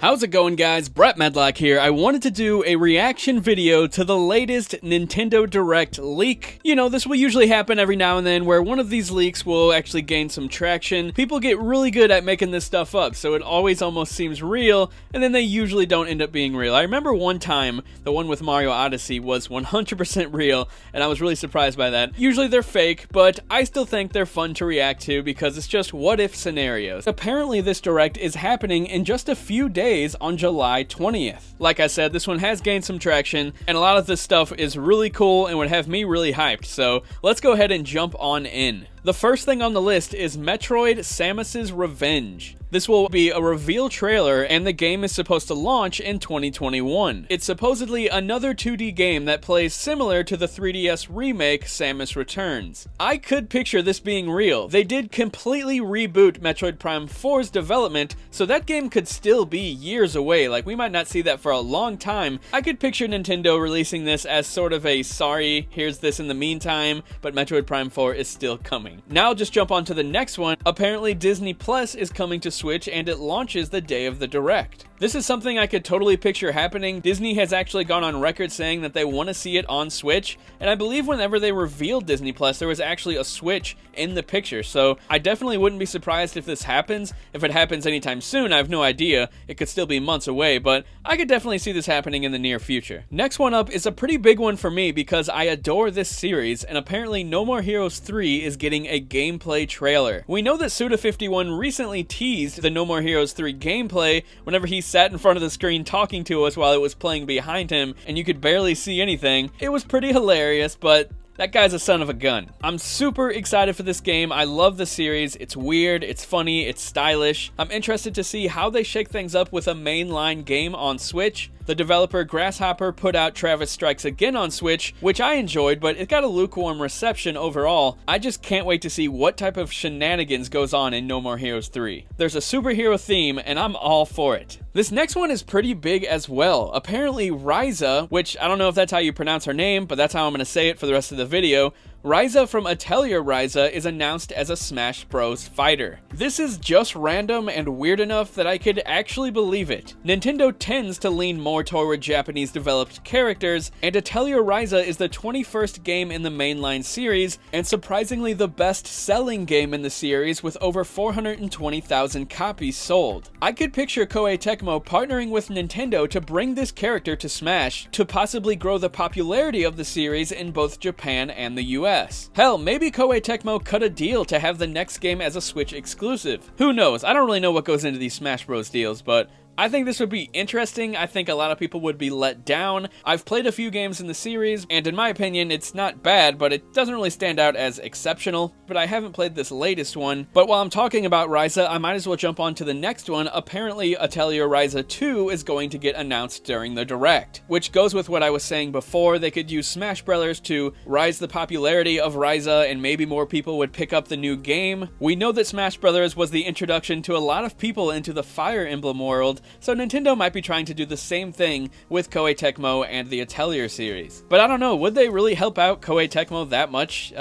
How's it going, guys? Brett Medlock here. I wanted to do a reaction video to the latest Nintendo Direct leak. You know, this will usually happen every now and then where one of these leaks will actually gain some traction. People get really good at making this stuff up, so it always almost seems real, and then they usually don't end up being real. I remember one time, the one with Mario Odyssey was 100% real, and I was really surprised by that. Usually they're fake, but I still think they're fun to react to because it's just what-if scenarios. Apparently this Direct is happening in just a few days on July 20th. Like I said, this one has gained some traction, and a lot of this stuff is really cool and would have me really hyped, so let's go ahead and jump on in. The first thing on the list is Metroid: Samus's Revenge. This will be a reveal trailer, and the game is supposed to launch in 2021. It's supposedly another 2D game that plays similar to the 3DS remake Samus Returns. I could picture this being real. They did completely reboot Metroid Prime 4's development, so that game could still be years away. Like, we might not see that for a long time. I could picture Nintendo releasing this as sort of a, sorry, here's this in the meantime, but Metroid Prime 4 is still coming. Now I'll just jump on to the next one. Apparently Disney Plus is coming to Switch, and it launches the day of the Direct. This is something I could totally picture happening. Disney has actually gone on record saying that they want to see it on Switch, and I believe whenever they revealed Disney Plus, there was actually a Switch in the picture, so I definitely wouldn't be surprised if this happens. If it happens anytime soon, I have no idea. It could still be months away, but I could definitely see this happening in the near future. Next one up is a pretty big one for me because I adore this series, and apparently No More Heroes 3 is getting a gameplay trailer. We know that Suda51 recently teased the No More Heroes 3 gameplay whenever he sat in front of the screen talking to us while it was playing behind him, and you could barely see anything. It was pretty hilarious, but that guy's a son of a gun. I'm super excited for this game. I love the series. It's weird, it's funny, it's stylish. I'm interested to see how they shake things up with a mainline game on Switch. The developer Grasshopper put out Travis Strikes Again on Switch, which I enjoyed, but it got a lukewarm reception overall. I just can't wait to see what type of shenanigans goes on in No More Heroes 3. There's a superhero theme, and I'm all for it. This next one is pretty big as well. Apparently Ryza, which I don't know if that's how you pronounce her name, but that's how I'm going to say it for the rest of the video, Ryza from Atelier Ryza is announced as a Smash Bros. Fighter. This is just random and weird enough that I could actually believe it. Nintendo tends to lean more toward Japanese developed characters, and Atelier Ryza is the 21st game in the mainline series, and surprisingly the best-selling game in the series with over 420,000 copies sold. I could picture Koei Tecmo partnering with Nintendo to bring this character to Smash to possibly grow the popularity of the series in both Japan and the US. Hell, maybe Koei Tecmo cut a deal to have the next game as a Switch exclusive. Who knows? I don't really know what goes into these Smash Bros. Deals, but I think this would be interesting. I think a lot of people would be let down. I've played a few games in the series, and in my opinion, it's not bad, but it doesn't really stand out as exceptional. But I haven't played this latest one. But while I'm talking about Ryza, I might as well jump on to the next one. Apparently, Atelier Ryza 2 is going to get announced during the Direct, which goes with what I was saying before. They could use Smash Brothers to rise the popularity of Ryza, and maybe more people would pick up the new game. We know that Smash Brothers was the introduction to a lot of people into the Fire Emblem world, so Nintendo might be trying to do the same thing with Koei Tecmo and the Atelier series. But I don't know, would they really help out Koei Tecmo that much?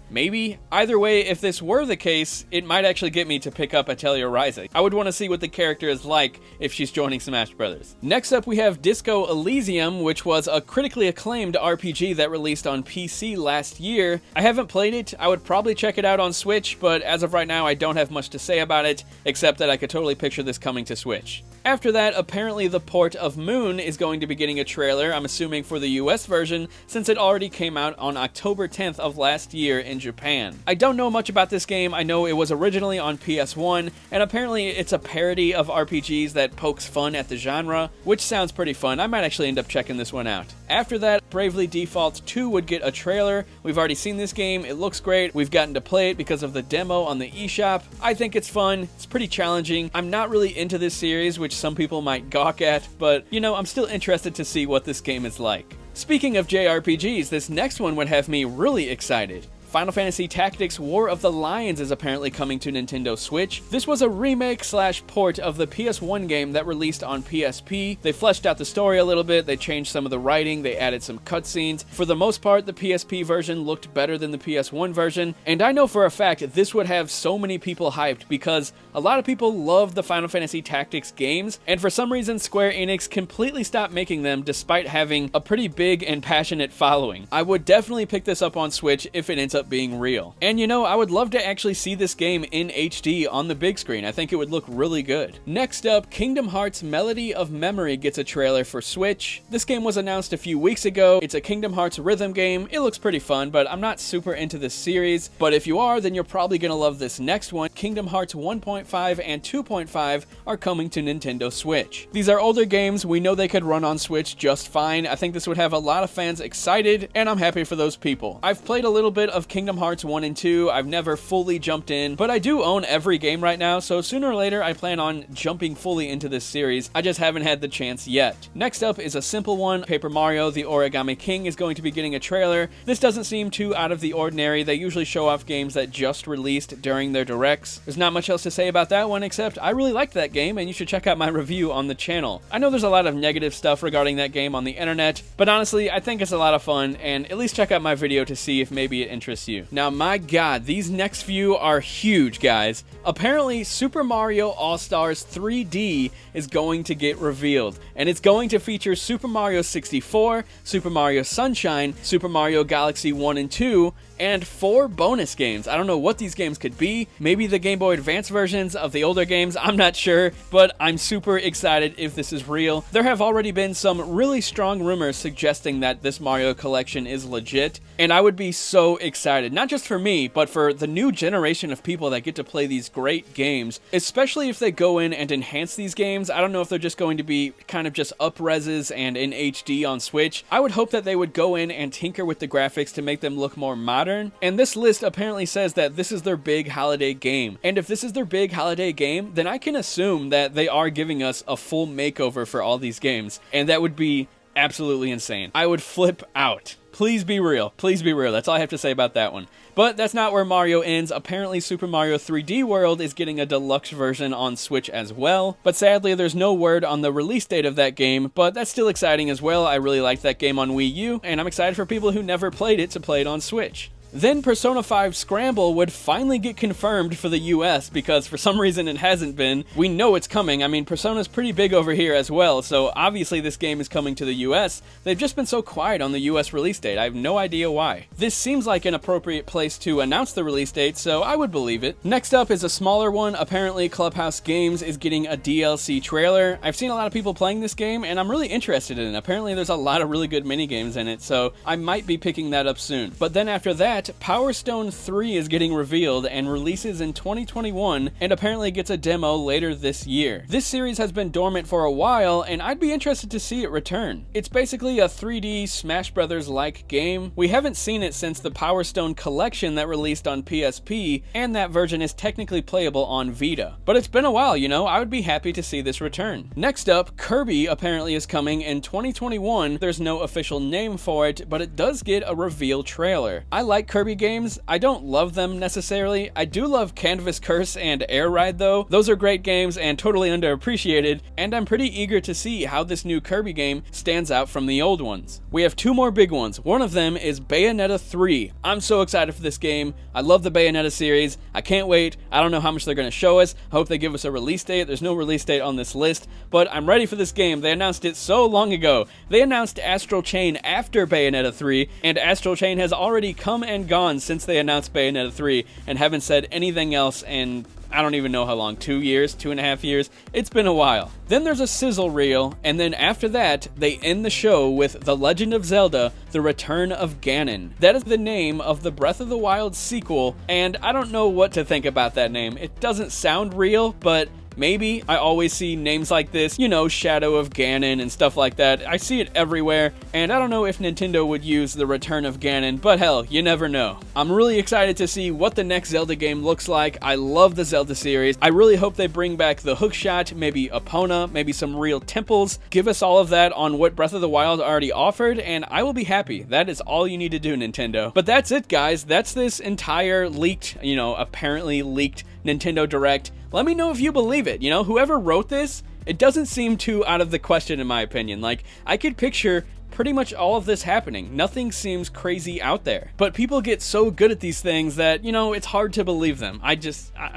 Maybe? Either way, if this were the case, it might actually get me to pick up Atelier Ryza. I would want to see what the character is like if she's joining Smash Brothers. Next up we have Disco Elysium, which was a critically acclaimed RPG that released on PC last year. I haven't played it. I would probably check it out on Switch, but as of right now I don't have much to say about it, except that I could totally picture this coming to Switch. After that, apparently the port of Moon is going to be getting a trailer, I'm assuming for the US version, since it already came out on October 10th of last year in Japan. I don't know much about this game. I know it was originally on PS1, and apparently it's a parody of RPGs that pokes fun at the genre, which sounds pretty fun. I might actually end up checking this one out. After that, Bravely Default 2 would get a trailer. We've already seen this game. It looks great. We've gotten to play it because of the demo on the eShop. I think it's fun. It's pretty challenging. I'm not really into this series, which some people might gawk at, but, you know, I'm still interested to see what this game is like. Speaking of JRPGs, this next one would have me really excited. Final Fantasy Tactics War of the Lions is apparently coming to Nintendo Switch. This was a remake / port of the PS1 game that released on PSP. They fleshed out the story a little bit, they changed some of the writing, they added some cutscenes. For the most part, the PSP version looked better than the PS1 version, and I know for a fact this would have so many people hyped because a lot of people love the Final Fantasy Tactics games, and for some reason Square Enix completely stopped making them despite having a pretty big and passionate following. I would definitely pick this up on Switch if it ends up being real. And you know, I would love to actually see this game in HD on the big screen. I think it would look really good. Next up, Kingdom Hearts Melody of Memory gets a trailer for Switch. This game was announced a few weeks ago. It's a Kingdom Hearts rhythm game. It looks pretty fun, but I'm not super into this series. But if you are, then you're probably gonna love this next one. Kingdom Hearts 1.5 and 2.5 are coming to Nintendo Switch. These are older games. We know they could run on Switch just fine. I think this would have a lot of fans excited, and I'm happy for those people. I've played a little bit of Kingdom Hearts 1 and 2. I've never fully jumped in, but I do own every game right now, so sooner or later I plan on jumping fully into this series. I just haven't had the chance yet. Next up is a simple one. Paper Mario: The Origami King is going to be getting a trailer. This doesn't seem too out of the ordinary. They usually show off games that just released during their directs. There's not much else to say about that one except I really liked that game and you should check out my review on the channel. I know there's a lot of negative stuff regarding that game on the internet, but honestly I think it's a lot of fun, and at least check out my video to see if maybe it interests you. Now my god, these next few are huge, guys. Apparently Super Mario AllStars 3D is going to get revealed, and it's going to feature Super Mario 64, Super Mario Sunshine, Super Mario Galaxy 1 and 2, and 4 bonus games. I don't know what these games could be. Maybe the Game Boy Advance versions of the older games, I'm not sure, but I'm super excited if this is real. There have already been some really strong rumors suggesting that this Mario collection is legit, and I would be so excited, not just for me, but for the new generation of people that get to play these great games, especially if they go in and enhance these games. I don't know if they're just going to be kind of just up-reses and in HD on Switch. I would hope that they would go in and tinker with the graphics to make them look more modern. And this list apparently says that this is their big holiday game. And if this is their big holiday game, then I can assume that they are giving us a full makeover for all these games. And that would be absolutely insane. I would flip out. Please be real. Please be real. That's all I have to say about that one. But that's not where Mario ends. Apparently Super Mario 3D World is getting a deluxe version on Switch as well. But sadly there's no word on the release date of that game, but that's still exciting as well. I really liked that game on Wii U, and I'm excited for people who never played it to play it on Switch. Then Persona 5 Scramble would finally get confirmed for the US, because for some reason it hasn't been. We know it's coming. I mean, Persona's pretty big over here as well, so obviously this game is coming to the US. They've just been so quiet on the US release date. I have no idea why. This seems like an appropriate place to announce the release date, so I would believe it. Next up is a smaller one. Apparently Clubhouse Games is getting a DLC trailer. I've seen a lot of people playing this game, and I'm really interested in it. Apparently there's a lot of really good minigames in it, so I might be picking that up soon. But then after that, Power Stone 3 is getting revealed and releases in 2021, and apparently gets a demo later this year. This series has been dormant for a while, and I'd be interested to see it return. It's basically a 3D Smash Brothers-like game. We haven't seen it since the Power Stone collection that released on PSP, and that version is technically playable on Vita. But it's been a while, you know. I would be happy to see this return. Next up, Kirby apparently is coming in 2021. There's no official name for it, but it does get a reveal trailer. I like Kirby games. I don't love them necessarily. I do love Canvas Curse and Air Ride though. Those are great games and totally underappreciated, and I'm pretty eager to see how this new Kirby game stands out from the old ones. We have 2 more big ones. One of them is Bayonetta 3. I'm so excited for this game. I love the Bayonetta series. I can't wait. I don't know how much they're going to show us. I hope they give us a release date. There's no release date on this list, but I'm ready for this game. They announced it so long ago. They announced Astral Chain after Bayonetta 3, and Astral Chain has already come and gone since they announced Bayonetta 3 and haven't said anything else in I don't even know how long, 2 years, 2.5 years. It's been a while. Then there's a sizzle reel, and then after that, they end the show with The Legend of Zelda: The Return of Ganon. That is the name of the Breath of the Wild sequel, and I don't know what to think about that name. It doesn't sound real, but Maybe. I always see names like this, you know, Shadow of Ganon and stuff like that. I see it everywhere, and I don't know if Nintendo would use the Return of Ganon, but hell, you never know. I'm really excited to see what the next Zelda game looks like. I love the Zelda series. I really hope they bring back the hookshot, maybe Epona, maybe some real temples. Give us all of that on what Breath of the Wild already offered, and I will be happy. That is all you need to do, Nintendo. But that's it, guys. That's this entire leaked, you know, apparently leaked Nintendo Direct. Let me know if you believe it. You know, whoever wrote this, it doesn't seem too out of the question in my opinion. Like, I could picture pretty much all of this happening. Nothing seems crazy out there. But people get so good at these things that, you know, it's hard to believe them. I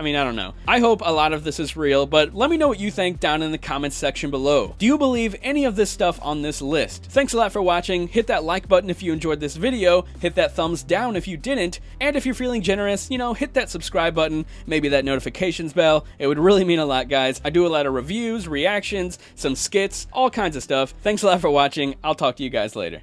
mean, I don't know. I hope a lot of this is real, but let me know what you think down in the comments section below. Do you believe any of this stuff on this list? Thanks a lot for watching. Hit that like button if you enjoyed this video. Hit that thumbs down if you didn't. And if you're feeling generous, you know, hit that subscribe button, maybe that notifications bell. It would really mean a lot, guys. I do a lot of reviews, reactions, some skits, all kinds of stuff. Thanks a lot for watching. I'll talk to you guys later.